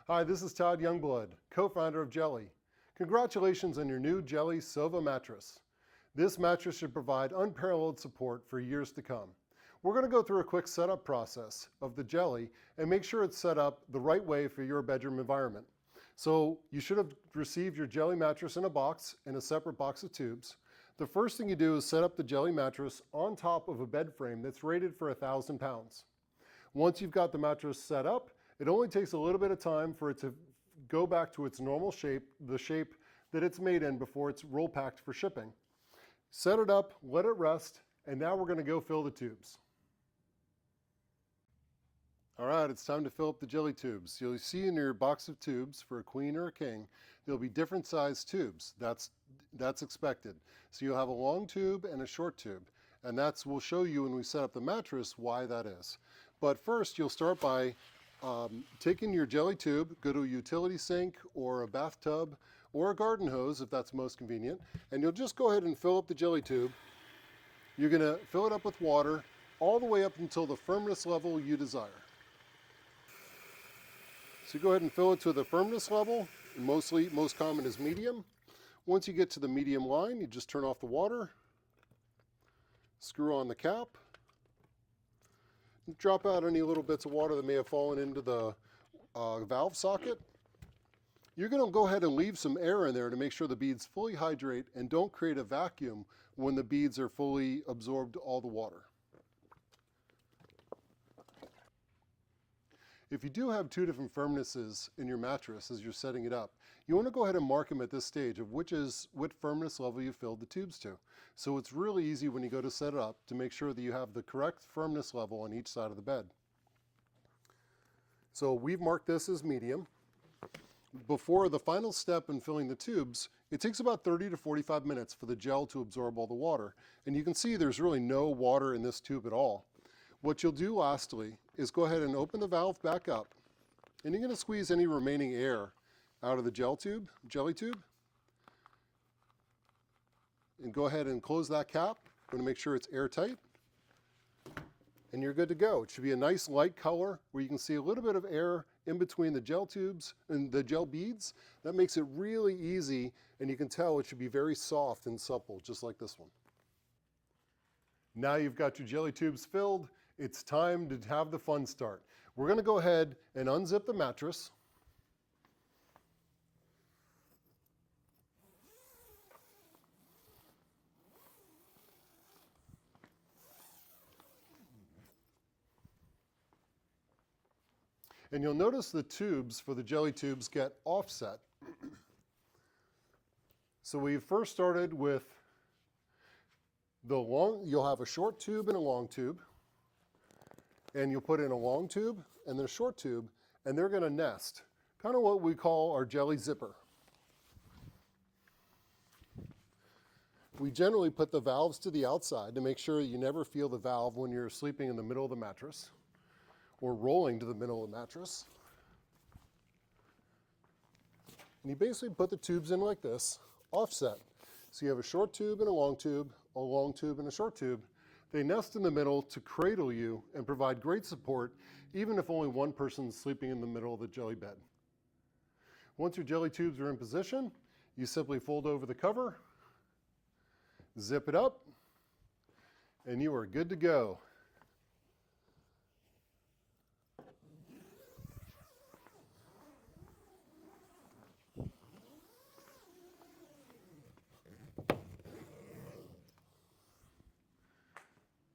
Hi, this is Todd Youngblood, co-founder of Geli. Congratulations on your new Geli Sova Mattress. This mattress should provide unparalleled support for years to come. We're going to go through a quick setup process of the Geli and make sure it's set up the right way for your bedroom environment. So you should have received your Geli mattress in a box, in a separate box of tubes. The first thing you do is set up the Geli mattress on top of a bed frame that's rated for 1,000 pounds. Once you've got the mattress set up, it only takes a little bit of time for it to go back to its normal shape, the shape that it's made in before it's roll packed for shipping. Set it up, let it rest, and now we're going to go fill the tubes. All right, it's time to fill up the Geli tubes. You'll see in your box of tubes for a queen or a king, there'll be different size tubes. That's expected. So you'll have a long tube and a short tube, and we'll show you when we set up the mattress why that is. But first, you'll start by taking your Geli tube, go to a utility sink or a bathtub or a garden hose if that's most convenient, and you'll just go ahead and fill up the Geli tube. You're going to fill it up with water all the way up until the firmness level you desire. So go ahead and fill it to the firmness level. Most common is medium. Once you get to the medium line, you just turn off the water, screw on the cap, drop out any little bits of water that may have fallen into the valve socket. You're going to go ahead and leave some air in there to make sure the beads fully hydrate and don't create a vacuum when the beads are fully absorbed all the water. If you do have two different firmnesses in your mattress as you're setting it up, you want to go ahead and mark them at this stage of what firmness level you filled the tubes to. So it's really easy when you go to set it up to make sure that you have the correct firmness level on each side of the bed. So we've marked this as medium. Before the final step in filling the tubes, it takes about 30 to 45 minutes for the gel to absorb all the water. And you can see there's really no water in this tube at all. What you'll do lastly is go ahead and open the valve back up, and you're going to squeeze any remaining air out of the Geli tube, and go ahead and close that cap. We're going to make sure it's airtight, and you're good to go. It should be a nice light color where you can see a little bit of air in between the gel tubes and the gel beads. That makes it really easy, and you can tell it should be very soft and supple, just like this one. Now you've got your Geli tubes filled. It's time to have the fun start. We're going to go ahead and unzip the mattress. And you'll notice the tubes for the Geli tubes get offset. So we first started with you'll have a short tube and a long tube. And you'll put in a long tube and then a short tube, and they're going to nest. Kind of what we call our Geli Zipper. We generally put the valves to the outside to make sure you never feel the valve when you're sleeping in the middle of the mattress or rolling to the middle of the mattress. And you basically put the tubes in like this, offset. So you have a short tube and a long tube and a short tube. They nest in the middle to cradle you and provide great support, even if only one person's sleeping in the middle of the Geli bed. Once your Geli tubes are in position, you simply fold over the cover, zip it up, and you are good to go.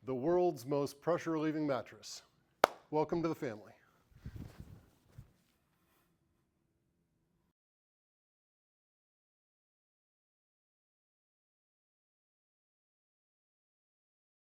The world's most pressure-relieving mattress. Welcome to the family.